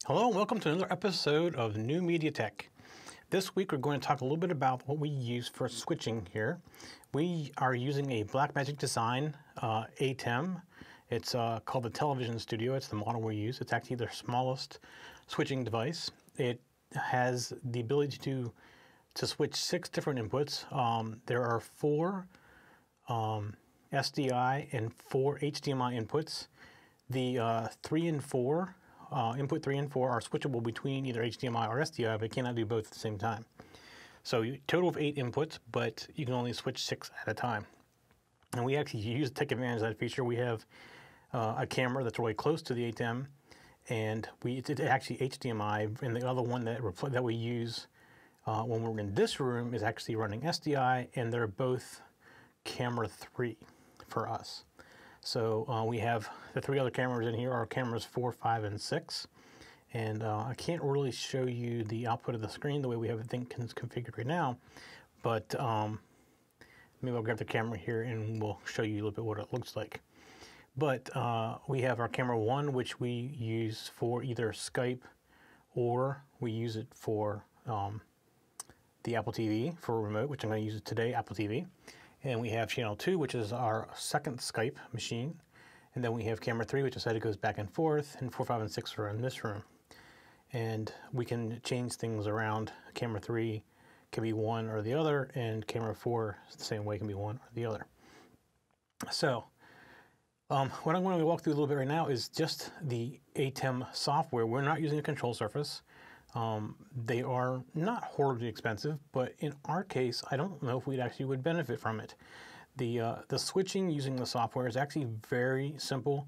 Hello and welcome to another episode of New Media Tech. This week we're going to talk a little bit about what we use for switching here. We are using a Black Magic Design ATEM. It's called the Television Studio. It's the model we use. It's actually the smallest switching device. It has the ability to switch 6 different inputs. There are 4 SDI and 4 HDMI inputs. The 3 and 4 input 3 and 4 are switchable between either HDMI or SDI, but cannot do both at the same time. So total of 8 inputs, but you can only switch 6 at a time. And we actually take advantage of that feature. We have a camera that's really close to the ATEM, and it's actually HDMI, and the other one that we use when we're in this room is actually running SDI, and they're both camera 3 for us. So we have the 3 other cameras in here are cameras 4, 5, and 6. And I can't really show you the output of the screen the way we have everything configured right now. But maybe I'll grab the camera here and we'll show you a little bit what it looks like. But we have our camera 1, which we use for either Skype or we use it for the Apple TV for a remote, which I'm going to use it today, Apple TV. And we have channel 2, which is our second Skype machine. And then we have camera 3, which I said it goes back and forth, and 4, 5, and 6 are in this room. And we can change things around. Camera 3 can be one or the other, and camera 4 is the same way, can be one or the other. So what I'm going to walk through a little bit right now is just the ATEM software. We're not using a control surface. They are not horribly expensive, but in our case, I don't know if we actually would benefit from it. The switching using the software is actually very simple.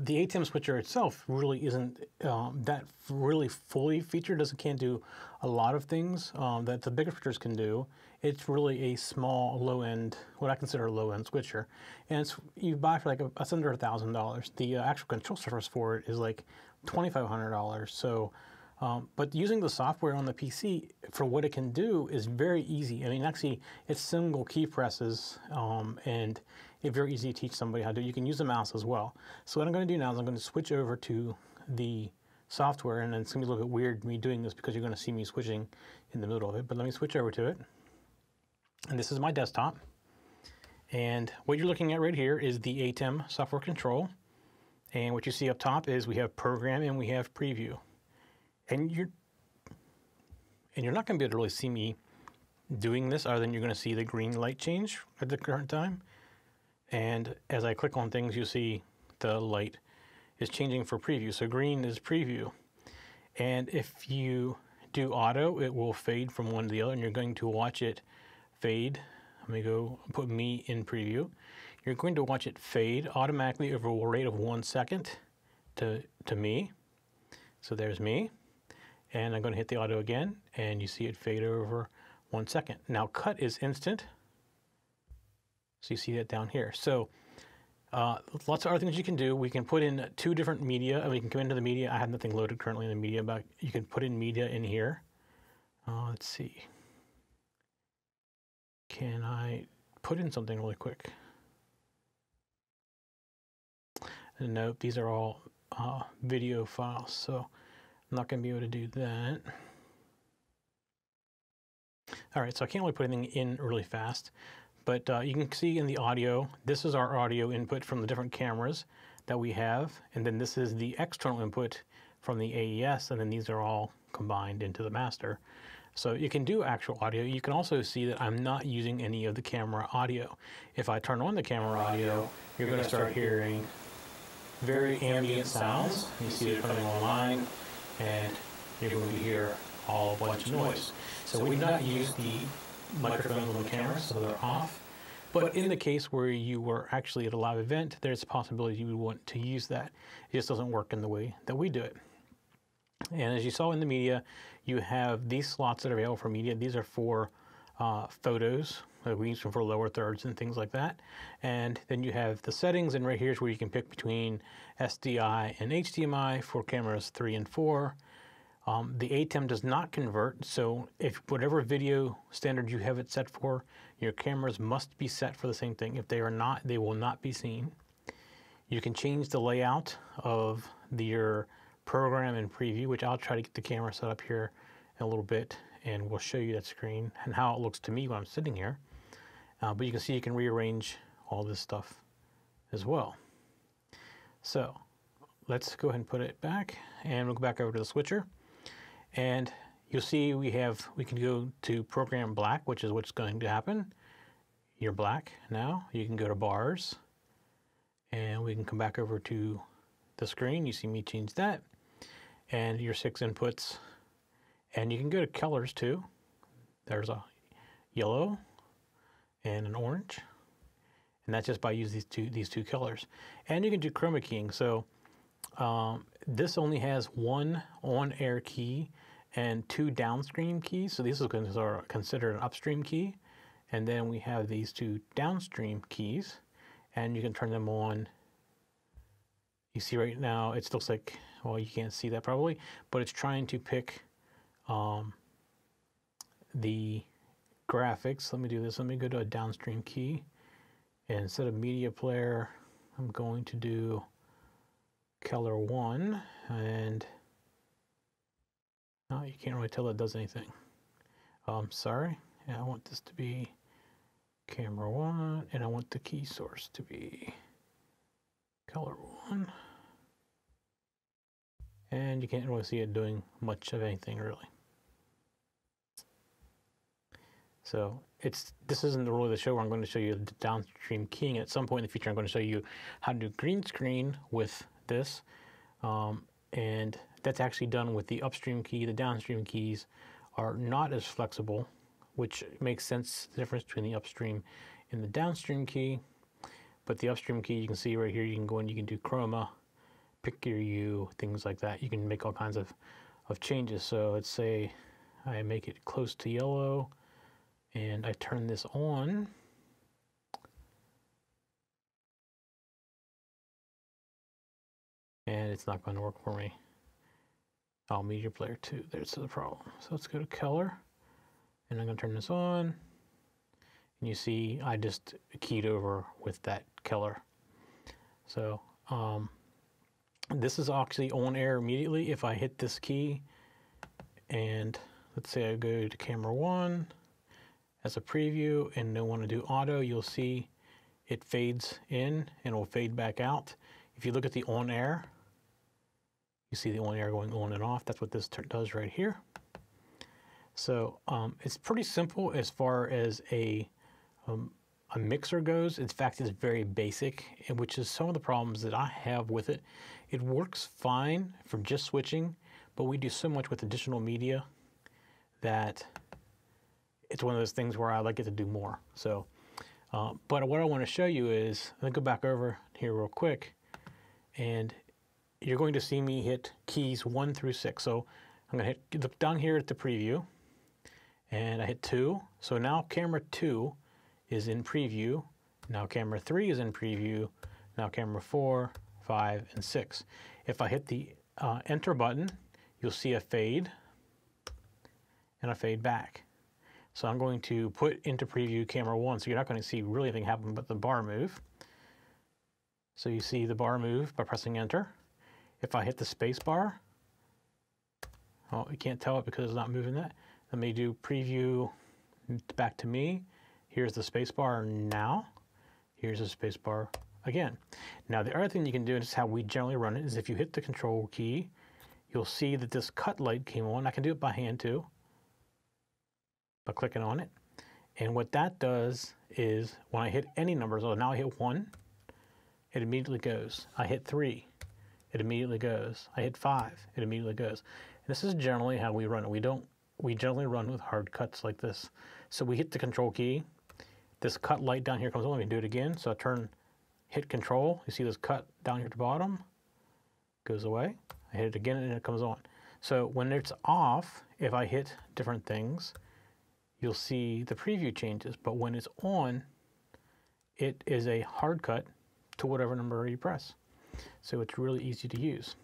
The ATEM switcher itself really isn't that really fully featured. It can't do a lot of things that the bigger switchers can do. It's really a small, low-end, what I consider a low-end switcher, and you buy for it's under $1,000. The actual control surface for it is like $2,500. So. But using the software on the PC for what it can do is very easy. I mean, actually, it's single key presses, and it's very easy to teach somebody how to do it. You can use the mouse as well. So what I'm going to do now is I'm going to switch over to the software, and then it's going to be a little bit weird me doing this because you're going to see me switching in the middle of it. But let me switch over to it. And this is my desktop. And what you're looking at right here is the ATEM software control. And what you see up top is we have program and we have preview. And you're not going to be able to really see me doing this other than you're going to see the green light change at the current time. And as I click on things, you'll see the light is changing for preview. So green is preview. And if you do auto, it will fade from one to the other, and you're going to watch it fade. Let me go put me in preview. You're going to watch it fade automatically over a rate of 1 second to me. So there's me. And I'm going to hit the auto again, and you see it fade over 1 second. Now cut is instant. So you see that down here. So lots of other things you can do. We can put in 2 different media. I mean, you can come into the media. I have nothing loaded currently in the media, but you can put in media in here. Let's see. Can I put in something really quick? Nope, these are all video files, so I'm not going to be able to do that. All right, so I can't really put anything in really fast, but you can see in the audio, this is our audio input from the different cameras that we have, and then this is the external input from the AES, and then these are all combined into the master. So you can do actual audio. You can also see that I'm not using any of the camera audio. If I turn on the camera audio, you're going to start hearing very ambient sounds. You see it coming online, and you're going to hear a bunch of noise. So we've not used the microphones on the camera, so they're off. But in the case where you were actually at a live event, there's a possibility you would want to use that. It just doesn't work in the way that we do it. And as you saw in the media, you have these slots that are available for media. These are for photos. We use them for lower thirds and things like that. And then you have the settings, and right here is where you can pick between SDI and HDMI for cameras 3 and 4. The ATEM does not convert, so if whatever video standard you have it set for, your cameras must be set for the same thing. If they are not, they will not be seen. You can change the layout of your program and preview, which I'll try to get the camera set up here in a little bit, and we'll show you that screen and how it looks to me when I'm sitting here. But you can see you can rearrange all this stuff as well. So let's go ahead and put it back, and we'll go back over to the switcher. And you'll see we can go to program black, which is what's going to happen. You're black now. You can go to bars, and we can come back over to the screen. You see me change that, and your 6 inputs. And you can go to colors too. There's a yellow and an orange, and that's just by using these two colors. And you can do chroma keying. So this only has one on-air key and 2 downstream keys. So these are considered an upstream key. And then we have these 2 downstream keys, and you can turn them on. You see right now, it looks like, well, you can't see that probably, but it's trying to pick the graphics. Let me do this. Let me go to a downstream key. And instead of media player, I'm going to do color 1, and oh, you can't really tell it does anything. Sorry. Yeah, I want this to be camera 1, and I want the key source to be color 1. And you can't really see it doing much of anything really. So this isn't really the show where I'm going to show you the downstream keying. At some point in the future, I'm going to show you how to do green screen with this. And that's actually done with the upstream key. The downstream keys are not as flexible, which makes sense, the difference between the upstream and the downstream key. But the upstream key, you can see right here, you can go and you can do chroma, pick your hue, things like that. You can make all kinds of changes. So let's say I make it close to yellow, and I turn this on. And it's not going to work for me. Oh, media player 2, there's the problem. So let's go to color, and I'm going to turn this on. And you see I just keyed over with that color. So this is actually on air immediately. If I hit this key, and let's say I go to camera 1 as a preview and I want to do auto, you'll see it fades in and will fade back out. If you look at the on air, you see the on air going on and off. That's what this does right here. So it's pretty simple as far as a mixer goes. In fact, it's very basic, which is some of the problems that I have with it. It works fine for just switching, but we do so much with additional media that it's one of those things where I like it to do more. So, but what I want to show you is, let me go back over here real quick, and you're going to see me hit keys 1 through 6. So I'm going to look down here at the preview, and I hit 2. So now camera 2 is in preview. Now camera 3 is in preview. Now camera 4, 5, and 6. If I hit the enter button, you'll see a fade and a fade back. So I'm going to put into preview camera 1, so you're not going to see really anything happen but the bar move. So you see the bar move by pressing enter. If I hit the space bar, oh, you can't tell it because it's not moving that. Let me do preview back to me. Here's the space bar now. Here's the space bar again. Now the other thing you can do, and this is how we generally run it, is if you hit the control key, you'll see that this cut light came on. I can do it by hand too, by clicking on it. And what that does is when I hit any numbers, so now I hit 1, it immediately goes. I hit 3, it immediately goes. I hit 5, it immediately goes. And this is generally how we run it. We generally run with hard cuts like this. So we hit the control key, this cut light down here comes on. Let me do it again. So I hit control, you see this cut down here at the bottom, goes away. I hit it again and it comes on. So when it's off, if I hit different things, you'll see the preview changes. But when it's on, it is a hard cut to whatever number you press. So it's really easy to use.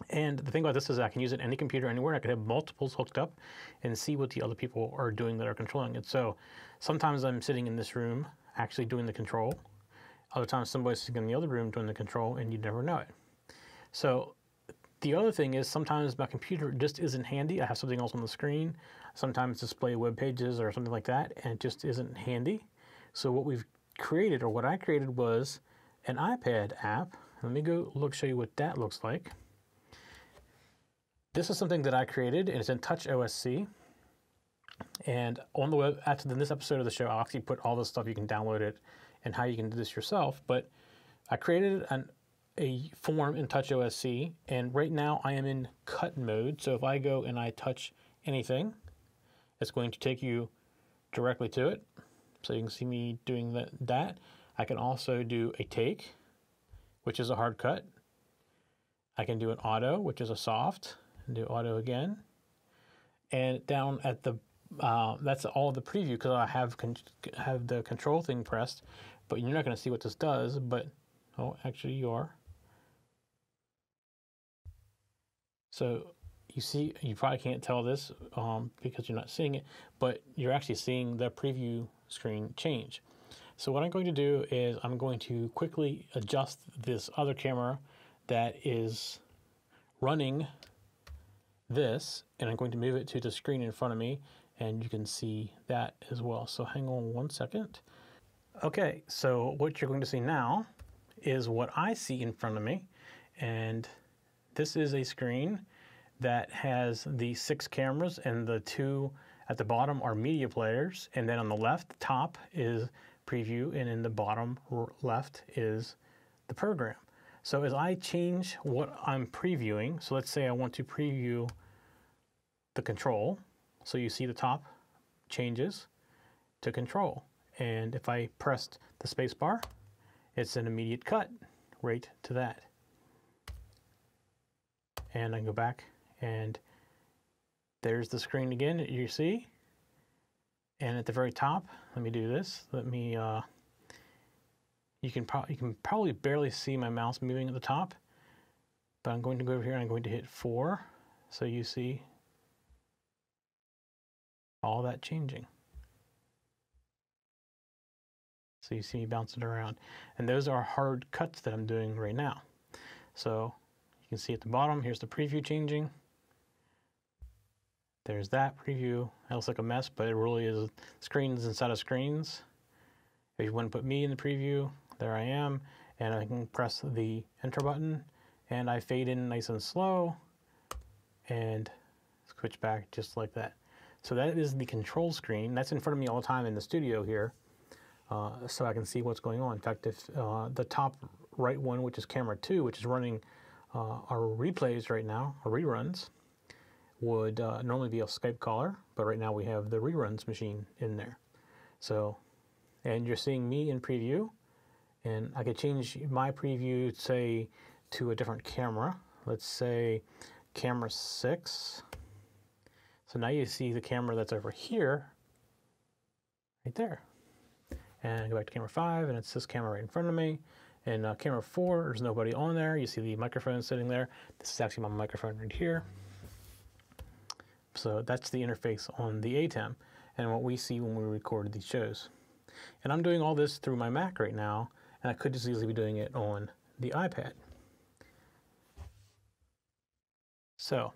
And the thing about this is I can use it on any computer anywhere. I can have multiples hooked up and see what the other people are doing that are controlling it. So sometimes I'm sitting in this room actually doing the control. Other times somebody's sitting in the other room doing the control, and you never know it. So the other thing is sometimes my computer just isn't handy. I have something else on the screen. Sometimes display web pages or something like that, and it just isn't handy. So what we've created, or what I created, was an iPad app. Let me go show you what that looks like. This is something that I created, and it's in Touch OSC. And on the web, after this episode of the show, I'll actually put all this stuff, you can download it and how you can do this yourself. But I created a form in Touch OSC, and right now I am in cut mode. So if I go and I touch anything, it's going to take you directly to it. So you can see me doing that. I can also do a take, which is a hard cut. I can do an auto, which is a soft, and do auto again. And down at the, that's all the preview, because I have the control thing pressed, but you're not going to see what this does, but, oh, actually you are. So you see, you probably can't tell this because you're not seeing it, but you're actually seeing the preview screen change. So what I'm going to do is I'm going to quickly adjust this other camera that is running this, and I'm going to move it to the screen in front of me, and you can see that as well. So hang on one second. Okay, so what you're going to see now is what I see in front of me, and this is a screen that has the 6 cameras, and the 2 at the bottom are media players, and then on the left top is preview, and in the bottom left is the program. So as I change what I'm previewing, so let's say I want to preview the control, so you see the top changes to control, and if I pressed the space bar, it's an immediate cut right to that. And I can go back, and there's the screen again that you see. And at the very top, let me do this. Let me, you can probably barely see my mouse moving at the top, but I'm going to go over here and I'm going to hit 4, so you see all that changing. So you see me bouncing around, and those are hard cuts that I'm doing right now. So you can see at the bottom, here's the preview changing. There's that preview. It looks like a mess, but it really is screens inside of screens. If you want to put me in the preview, there I am, and I can press the enter button, and I fade in nice and slow, and switch back just like that. So that is the control screen. That's in front of me all the time in the studio here, so I can see what's going on. In fact, if the top right one, which is camera 2, which is running our replays right now, our reruns, would normally be a Skype caller, but right now we have the reruns machine in there. So, and you're seeing me in preview, and I could change my preview, say, to a different camera. Let's say camera 6. So now you see the camera that's over here, right there. And go back to camera 5, and it's this camera right in front of me. And camera 4, there's nobody on there. You see the microphone sitting there. This is actually my microphone right here. So that's the interface on the ATEM and what we see when we record these shows. And I'm doing all this through my Mac right now, and I could just easily be doing it on the iPad. So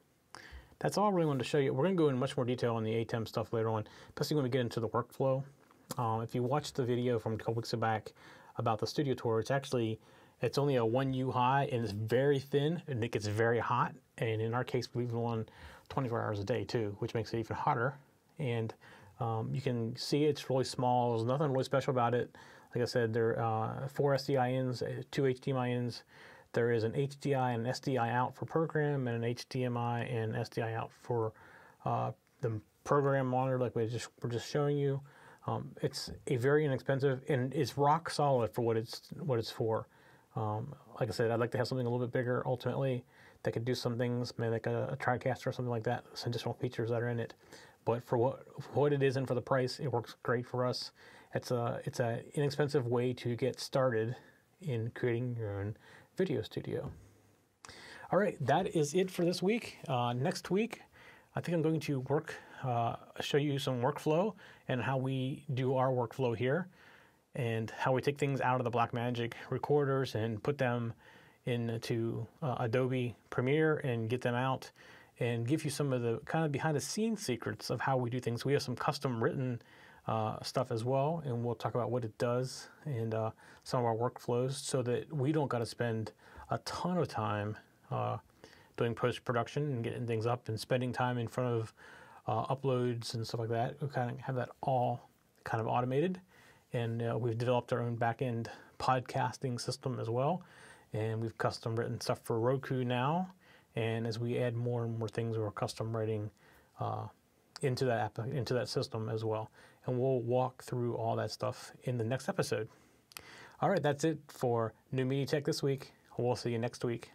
that's all I really wanted to show you. We're going to go in much more detail on the ATEM stuff later on, especially when we get into the workflow. If you watched the video from a couple weeks back about the studio tour, it's only a 1U high, and it's very thin, and it gets very hot. And in our case, we leave it on 24 hours a day too, which makes it even hotter. And you can see it's really small. There's nothing really special about it. Like I said, there are 4 SDI ins, 2 HDMI ins. There is an HDI and an SDI out for program, and an HDMI and SDI out for the program monitor, like we're just showing you. It's a very inexpensive, and it's rock solid for what it's for. Like I said, I'd like to have something a little bit bigger ultimately that could do some things, maybe like a TriCaster or something like that, some additional features that are in it. But for what it is and for the price, it works great for us. It's a inexpensive way to get started in creating your own video studio. All right, that is it for this week. Next week, I think I'm going to show you some workflow and how we do our workflow here, and how we take things out of the Black Magic recorders and put them into Adobe Premiere and get them out, and give you some of the kind of behind the scenes secrets of how we do things. We have some custom written stuff as well, and we'll talk about what it does and some of our workflows, so that we don't got to spend a ton of time doing post-production and getting things up and spending time in front of uploads and stuff like that. We kind of have that all kind of automated, and we've developed our own back-end podcasting system as well, and we've custom written stuff for Roku now, and as we add more and more things, we're custom writing into that system as well, and we'll walk through all that stuff in the next episode. All right, that's it for New Media Tech this week. We'll see you next week.